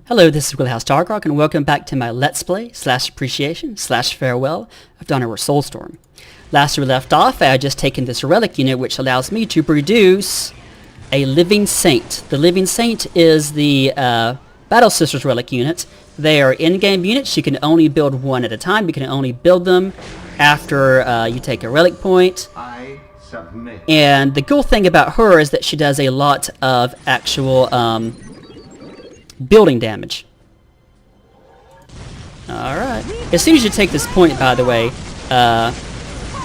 Hello, this is Wheelhouse Darkrock, and welcome back to my Let's Play / appreciation / farewell of Dawn Over Soulstorm. Last we left off, I had just taken this relic unit, which allows me to produce a Living Saint. The Living Saint is the Battle Sisters relic unit. They are in-game units. You can only build one at a time. You can only build them after you take a relic point. I submit. And the cool thing about her is that she does a lot of actual building damage. Alright. As soon as you take this point, by the way,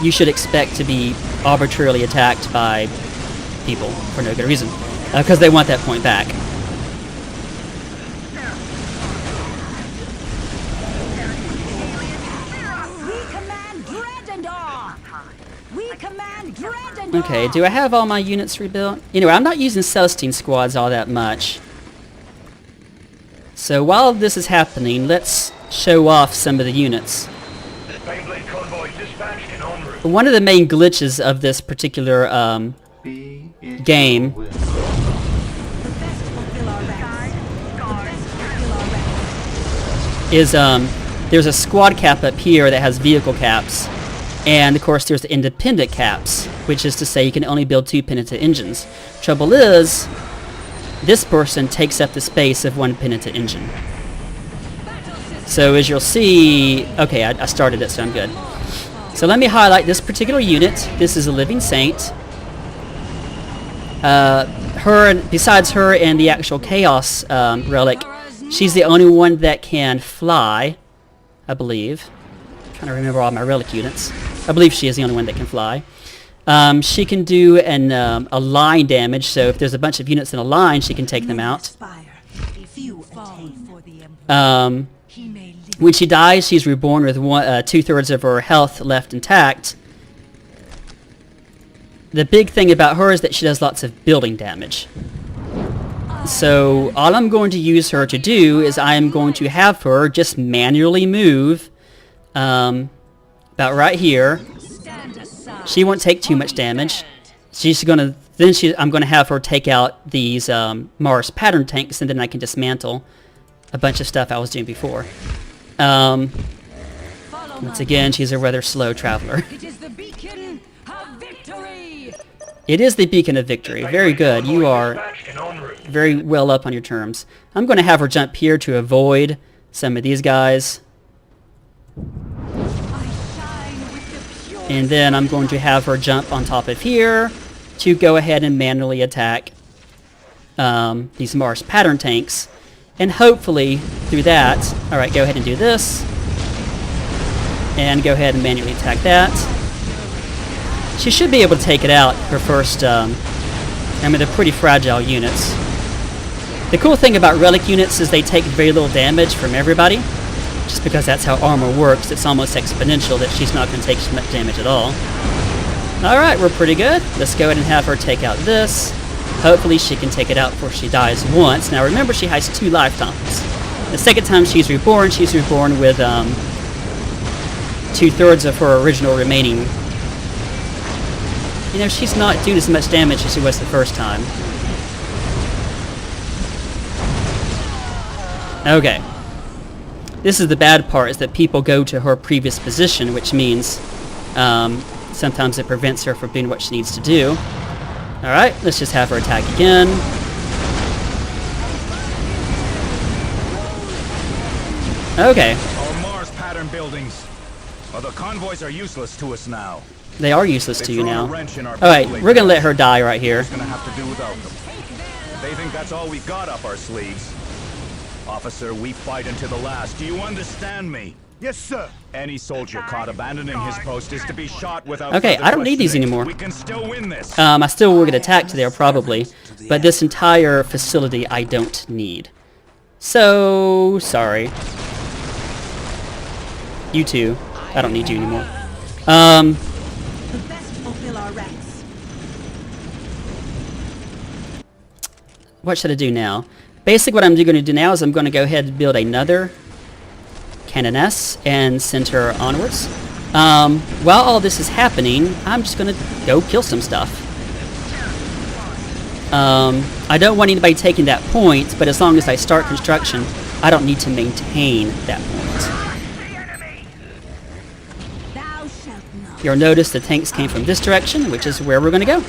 you should expect to be arbitrarily attacked by people for no good reason. Because they want that point back. Okay, do I have all my units rebuilt? Anyway, I'm not using Celestine squads all that much. So while this is happening, let's show off some of the units. One of the main glitches of this particular game is there's a squad cap up here that has vehicle caps, and of course there's the independent caps, which is to say you can only build 2 penitent engines. Trouble is, this person takes up the space of 1 penitent engine. So as you'll see, okay, I started it, so I'm good. So let me highlight this particular unit. This is a Living Saint. Besides her and the actual Chaos relic, she's the only one that can fly, I believe. I'm trying to remember all my relic units. I believe she is the only one that can fly. She can do a line damage, so if there's a bunch of units in a line, she can take them out. When she dies, she's reborn with 2/3 of her health left intact. The big thing about her is that she does lots of building damage. So all I'm going to use her to do is I am going to have her just manually move about right here. She won't take too much damage. I'm gonna have her take out these Mars pattern tanks, and then I can dismantle a bunch of stuff I was doing before. Once again, she's a rather slow traveler. It is the beacon of victory. It is the beacon of victory. Very good. You are very well up on your terms. I'm gonna have her jump here to avoid some of these guys. And then I'm going to have her jump on top of here to go ahead and manually attack these Mars pattern tanks. And hopefully, through that, alright, go ahead and do this. And go ahead and manually attack that. She should be able to take it out, her first, I mean, they're pretty fragile units. The cool thing about relic units is they take very little damage from everybody. Just because that's how armor works, it's almost exponential that she's not going to take much damage at all. Alright, we're pretty good. Let's go ahead and have her take out this. Hopefully she can take it out before she dies once. Now remember, she has 2 lifetimes. The second time she's reborn with 2/3 of her original remaining. You know, she's not doing as much damage as she was the first time. Okay. This is the bad part, is that people go to her previous position, which means sometimes it prevents her from doing what she needs to do. Alright, let's just have her attack again. Okay. Our Mars pattern buildings. Well, the convoys are useless to us now. They are useless to you now. Alright, we're gonna let her die right here. Gonna have to do without them. They think that's all we got up our sleeves. Officer, we fight until the last. Do you understand me? Yes, sir. Any soldier caught abandoning his post is to be shot without Okay, further I don't need these questioning. anymore. We can still win this. I still will get attacked there probably, but this entire facility I don't need. So, sorry. You too. I don't need you anymore. What should I do now? Basically what I'm going to do now is I'm going to go ahead and build another Canoness and send her onwards. While all this is happening, I'm just going to go kill some stuff. I don't want anybody taking that point, but as long as I start construction, I don't need to maintain that point. Thou shalt not. You'll notice the tanks came from this direction, which is where we're going to go.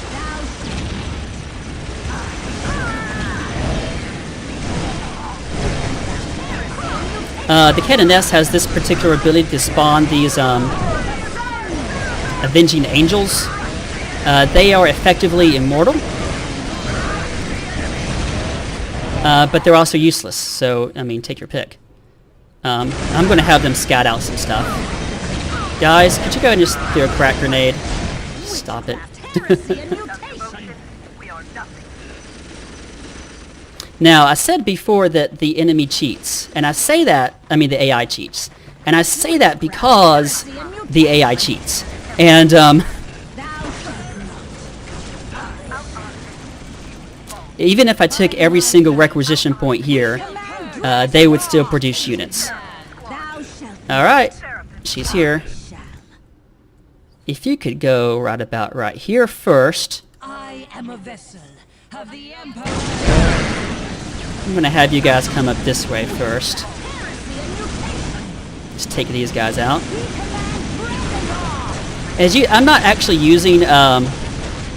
The Canoness has this particular ability to spawn these avenging angels. They are effectively immortal, but they're also useless. So, I mean, take your pick. I'm going to have them scout out some stuff. Guys, could you go ahead and just throw a crack grenade? Stop it. Now, I said before that the enemy cheats, and I say that, I mean the AI cheats, and I say that because the AI cheats. And, even if I took every single requisition point here, they would still produce units. Alright, she's here. If you could go right about right here first. I am a vessel of the Empire. I'm gonna have you guys come up this way first. Just take these guys out. I'm not actually using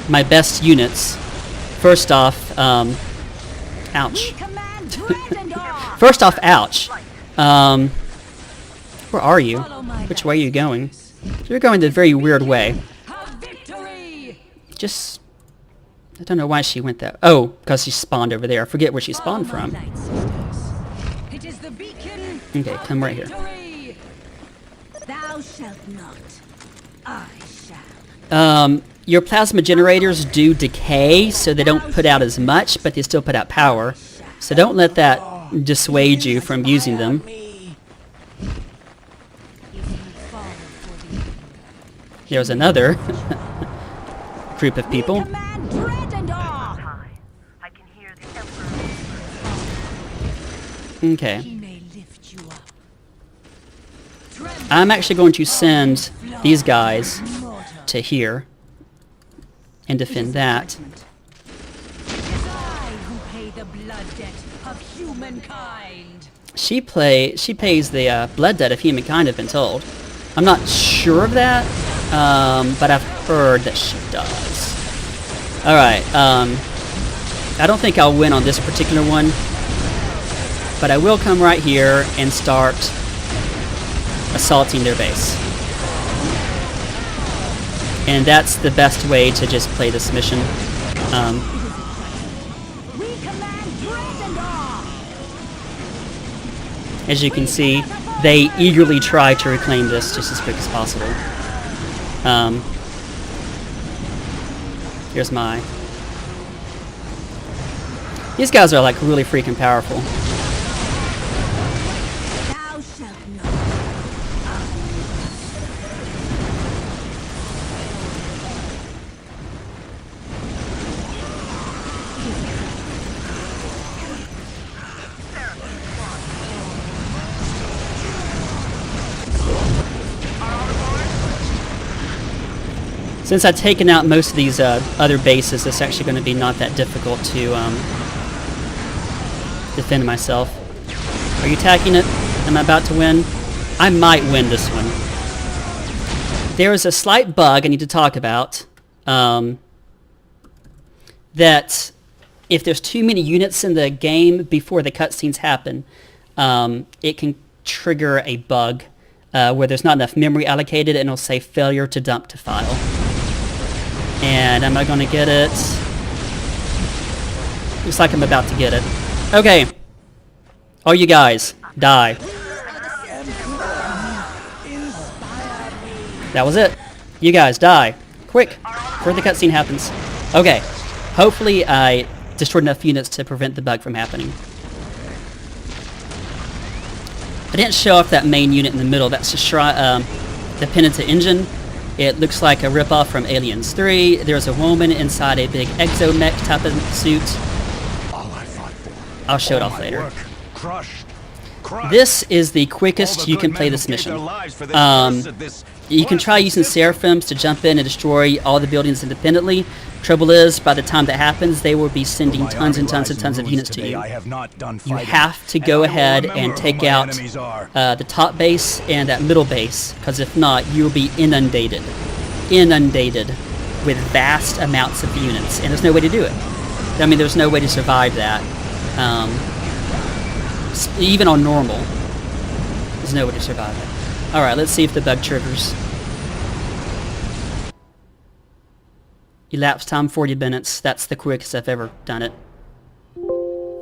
my best units. First off, ouch. First off, ouch. Where are you? Which way are you going? You're going the very weird way. Just, I don't know why she went that. Oh, because she spawned over there. I forget where she spawned from. Okay, come right here. Thou shalt not. I shall. Your plasma generators do decay, so they don't put out as much, but they still put out power. So don't let that dissuade you from using them. There's another group of people. Okay. I'm actually going to send these guys to here and defend that. She pays the blood debt of humankind, I've been told. I'm not sure of that, but I've heard that she does. Alright, I don't think I'll win on this particular one, but I will come right here and start assaulting their base. And that's the best way to just play this mission. As you can see, they eagerly try to reclaim this just as quick as possible. Here's my... These guys are like really freaking powerful. Since I've taken out most of these other bases, it's actually going to be not that difficult to defend myself. Are you attacking it? Am I about to win? I might win this one. There is a slight bug I need to talk about. That if there's too many units in the game before the cutscenes happen, it can trigger a bug where there's not enough memory allocated, and it'll say failure to dump to file. And am I going to get it? Looks like I'm about to get it. Okay. All you guys, die. That was it. You guys, die. Quick, before the cutscene happens. Okay. Hopefully I destroyed enough units to prevent the bug from happening. I didn't show off that main unit in the middle. That's the Penitent engine. It looks like a ripoff from Aliens 3. There's a woman inside a big exomech type of suit. I'll show it off later. This is the quickest you can play this mission. You can try using Seraphims to jump in and destroy all the buildings independently, Trouble is, by the time that happens, they will be sending My tons and army tons and lies in tons of ruins units to today. you. I have not done You fighting, have to and go I will ahead remember and who take my out enemies are. the top base and that middle base, because if not, you'll be inundated. Inundated with vast amounts of units, and there's no way to do it. I mean, there's no way to survive that. Even on normal, there's no way to survive it. Alright, let's see if the bug triggers. Elapsed time 40 minutes. That's the quickest I've ever done it.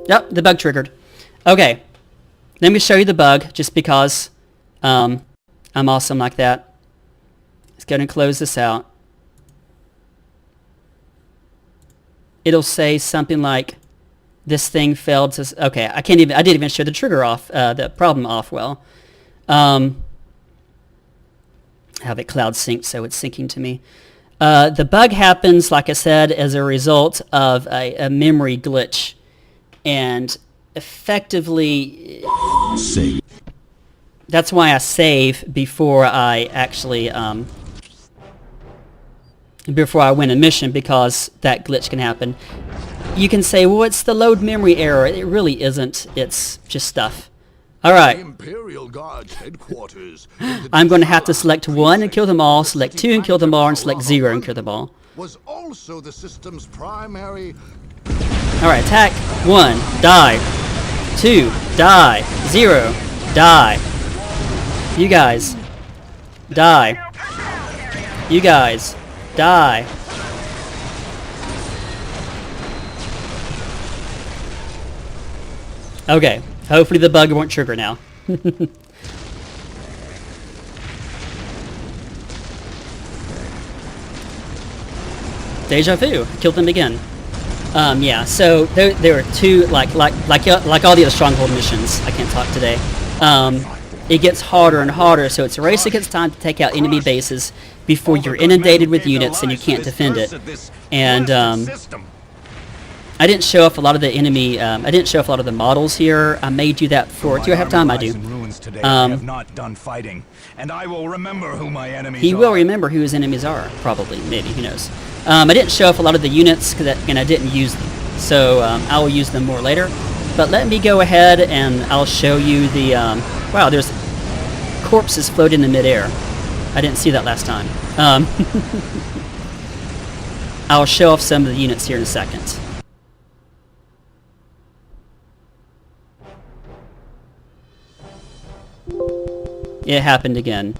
Yep, the bug triggered. Okay, let me show you the bug, just because I'm awesome like that. Let's go ahead and close this out. It'll say something like, this thing failed to... Okay, I didn't even show the trigger off, the problem off well. Have it cloud synced, so it's syncing to me. The bug happens, like I said, as a result of a memory glitch. And effectively... Save. That's why I save before I actually... before I win a mission, because that glitch can happen. You can say, well, it's the load memory error. It really isn't. It's just stuff. Alright. Imperial Guard's headquarters. I'm going to have to select 1 and kill them all, select 2 and kill them all, and select 0 and kill them all. Was also the system's primary. Alright, attack. 1, die. 2, die. 0, die. You guys, die. You guys, die. Okay, hopefully the bug won't trigger now. Deja vu. Killed them again. Yeah. So there are two like all the other stronghold missions. I can't talk today. It gets harder and harder. So it's a race against time to take out enemy bases before you're inundated with units and you can't defend it. And I didn't show off a lot of the enemy. I didn't show off a lot of the models here. I may do that for. Do I have time? I do. I have not done fighting, and I will remember who my enemies He are. will remember who his enemies are. Probably, maybe, who knows. I didn't show off a lot of the units, and I didn't use them. So I will use them more later. But let me go ahead and I'll show you the... wow, there's corpses floating in midair. I didn't see that last time. I'll show off some of the units here in a second. It happened again.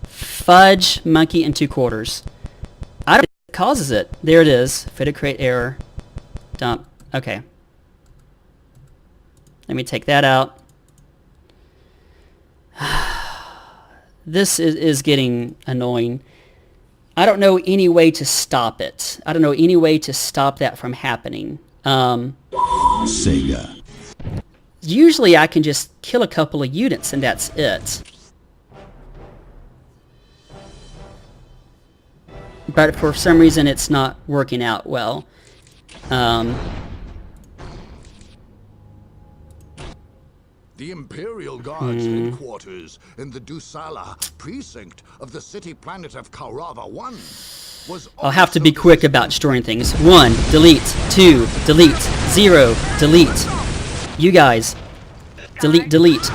Fudge monkey in 2 quarters. I don't know what causes it. There it is. Fit to create error. Dump. Okay. Let me take that out. This is getting annoying. I don't know any way to stop it. I don't know any way to stop that from happening. Sega. Usually I can just kill a couple of units and that's it. But for some reason it's not working out well. The Imperial Guard's headquarters in the Dusala precinct of the city planet of Kaurava 1 was I'll have to be quick about destroying things. 1, delete. 2, delete. 0, delete. You guys, delete, delete.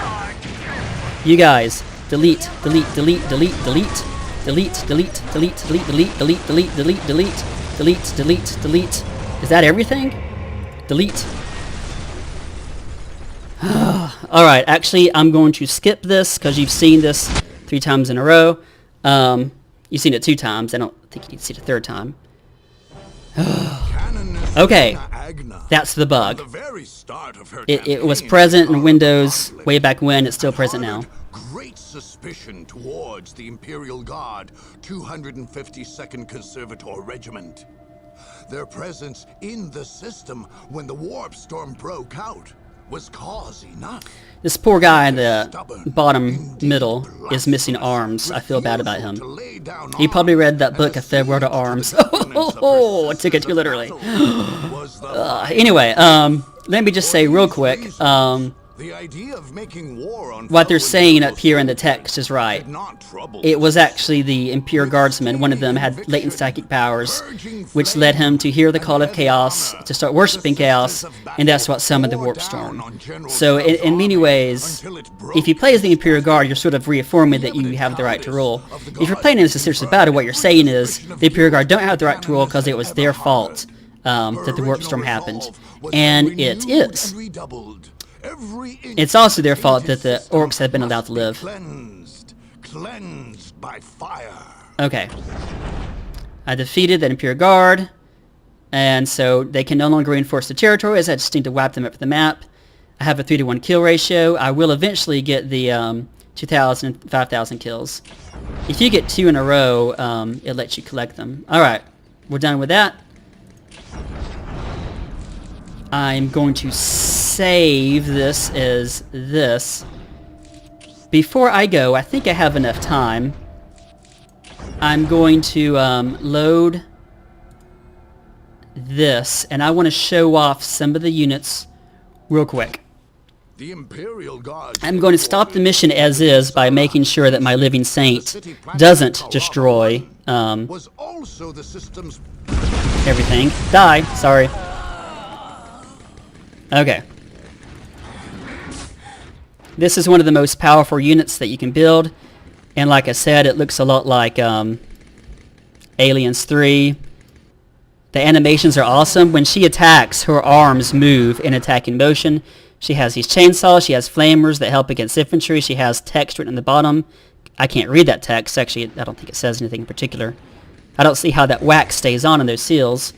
You guys, delete, delete, delete, delete, delete. Delete, delete, delete, delete, delete, delete, delete, delete, delete, delete, delete, delete. Is that everything? Delete. Alright, actually, I'm going to skip this because you've seen this 3 times in a row. You've seen it 2 times. I don't think you need to see it a 3rd time. Okay, that's the bug. It was present in Windows way back when. It's still present now. Great suspicion towards the Imperial Guard 252nd Conservator Regiment. Their presence in the system when the warp storm broke out was cause enough. This poor guy in the bottom middle is missing arms. I feel bad about him. He probably read that book, A Farewell to Arms. Oh, I took it too literally. Anyway, let me just say real quick, The idea of making war on what they're fellow saying up Imperial here in the soldiers text is right. had not troubled It was the actually the Imperial Guardsman. One of them had latent psychic powers, which led him to hear the call of chaos, to start worshipping chaos, and that's what summoned the Warp Storm. So in many ways, if you play as the Imperial Guard, you're sort of reaffirming that you have the right to rule. If you're playing as a serious battle, what you're saying is the Imperial Guard don't have the right to rule because it was their fault that the Warp Storm happened. And it is. It's also their fault that the orcs have been allowed to live. Cleansed by fire. Okay. I defeated that Imperial Guard, and so they can no longer reinforce the territories. I just need to wipe them up from the map. I have a 3-to-1 kill ratio. I will eventually get the 2,000 and 5,000 kills. If you get 2 in a row, it lets you collect them. Alright, we're done with that. I'm going to save this as this. Before I go, I think I have enough time. I'm going to load this, and I want to show off some of the units real quick. The Imperial Guard. I'm going to stop the mission as is by making sure that my living saint doesn't destroy Was also the system's everything. Die, sorry. Okay. This is one of the most powerful units that you can build, and like I said, it looks a lot like Aliens 3. The animations are awesome. When she attacks, her arms move in attacking motion. She has these chainsaws, she has flamers that help against infantry, she has text written on the bottom. I can't read that text, actually, I don't think it says anything in particular. I don't see how that wax stays on in those seals.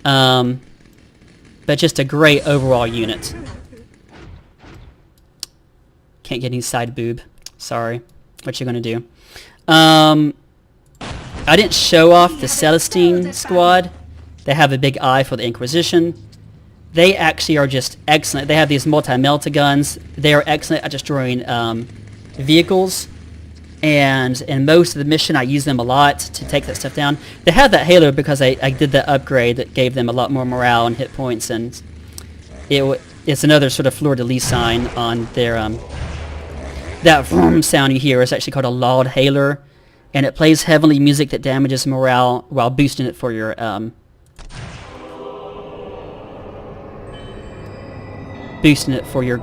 But just a great overall unit. Can't get any side boob. Sorry. What you gonna do? I didn't show off the Celestine squad. They have a big eye for the Inquisition. They actually are just excellent. They have these multi-melta guns. They are excellent at destroying vehicles. And in most of the mission, I use them a lot to take that stuff down. They have that halo because I did that upgrade that gave them a lot more morale and hit points, and it's another sort of fleur-de-lis sign on their that vroom sound you hear is actually called a laud hailer, and it plays heavenly music that damages morale while boosting it for your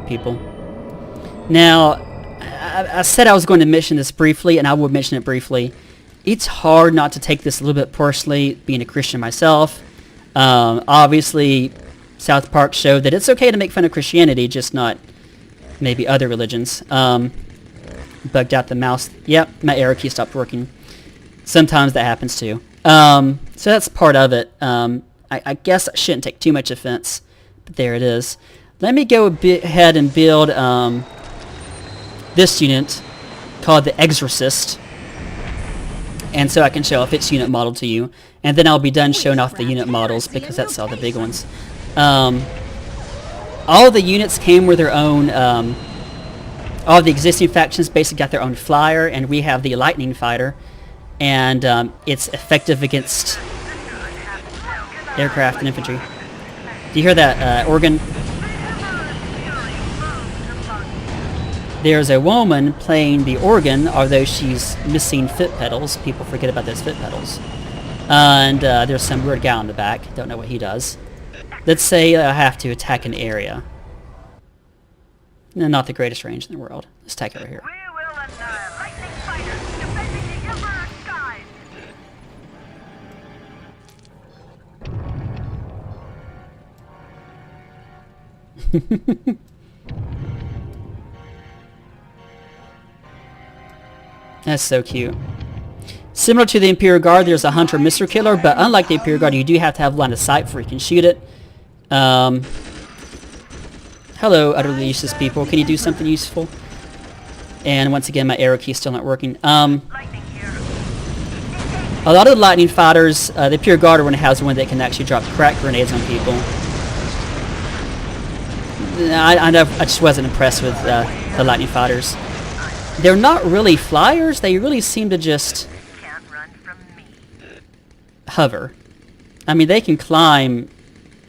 people. Now, I said I was going to mention this briefly, and I will mention it briefly. It's hard not to take this a little bit personally, being a Christian myself. Obviously, South Park showed that it's okay to make fun of Christianity, just not maybe other religions. Bugged out the mouse. Yep, my arrow key stopped working. Sometimes that happens too. So that's part of it. I guess I shouldn't take too much offense, but there it is. Let me go ahead and build this unit called the Exorcist, and so I can show off its unit model to you, and then I'll be done showing off the unit models because that's all the big ones. All the units came with their own, all the existing factions basically got their own flyer, and we have the Lightning Fighter, and it's effective against aircraft and infantry. Do you hear that organ? There's a woman playing the organ, although she's missing foot pedals. People forget about those foot pedals. And there's some weird guy on the back. Don't know what he does. Let's say I have to attack an area. No, not the greatest range in the world. Let's attack over here. We will lightning fighters defending the Emperor's skies. That's so cute. Similar to the Imperial Guard, there's a Hunter Missile Killer, but unlike the Imperial Guard, you do have to have line of sight before you can shoot it. Hello, utterly useless people. Can you do something useful? And once again, my arrow key is still not working. A lot of the Lightning Fighters, the Imperial Guard one has one that can actually drop crack grenades on people. I just wasn't impressed with the Lightning Fighters. They're not really flyers. They really seem to just hover. I mean, they can climb,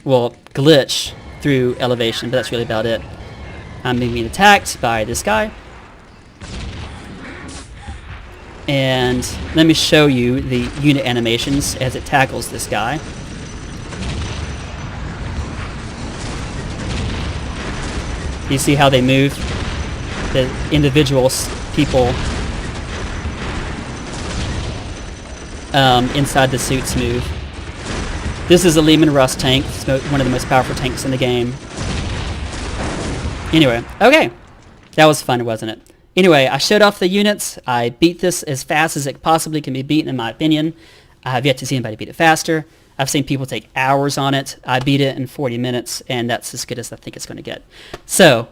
well, glitch through elevation, but that's really about it. I'm being attacked by this guy. And let me show you the unit animations as it tackles this guy. You see how they move? The individual people inside the suits move. This is a Lehman Russ tank. It's one of the most powerful tanks in the game. Anyway, okay. That was fun, wasn't it? Anyway, I showed off the units. I beat this as fast as it possibly can be beaten, in my opinion. I have yet to see anybody beat it faster. I've seen people take hours on it. I beat it in 40 minutes, and that's as good as I think it's going to get. So,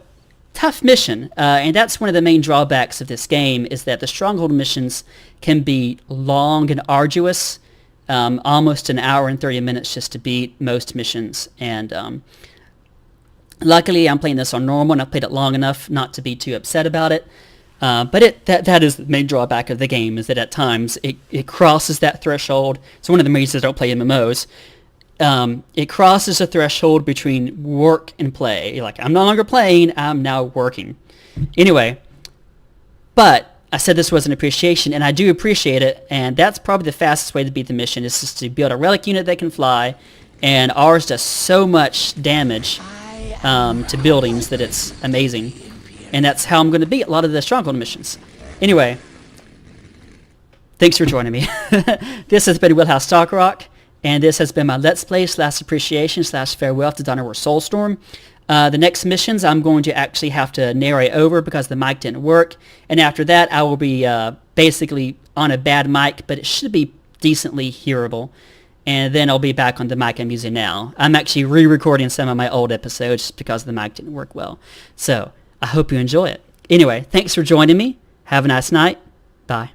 tough mission, and that's one of the main drawbacks of this game, is that the Stronghold missions can be long and arduous, almost an hour and 30 minutes just to beat most missions. And luckily, I'm playing this on normal, and I've played it long enough not to be too upset about it. But that is the main drawback of the game, is that at times it crosses that threshold. It's one of the reasons I don't play MMOs. It crosses a threshold between work and play. You're like, I'm no longer playing, I'm now working. Anyway, but I said this was an appreciation, and I do appreciate it, and that's probably the fastest way to beat the mission, is just to build a relic unit that can fly, and ours does so much damage to buildings that it's amazing. And that's how I'm going to beat a lot of the Stronghold missions. Anyway, thanks for joining me. This has been Wheelhouse Talk Rock, and this has been my Let's Play / appreciation / farewell to Dawn of War Soulstorm. The next missions I'm going to actually have to narrate over because the mic didn't work. And after that, I will be basically on a bad mic, but it should be decently hearable. And then I'll be back on the mic I'm using now. I'm actually re-recording some of my old episodes because the mic didn't work well. So, I hope you enjoy it. Anyway, thanks for joining me. Have a nice night. Bye.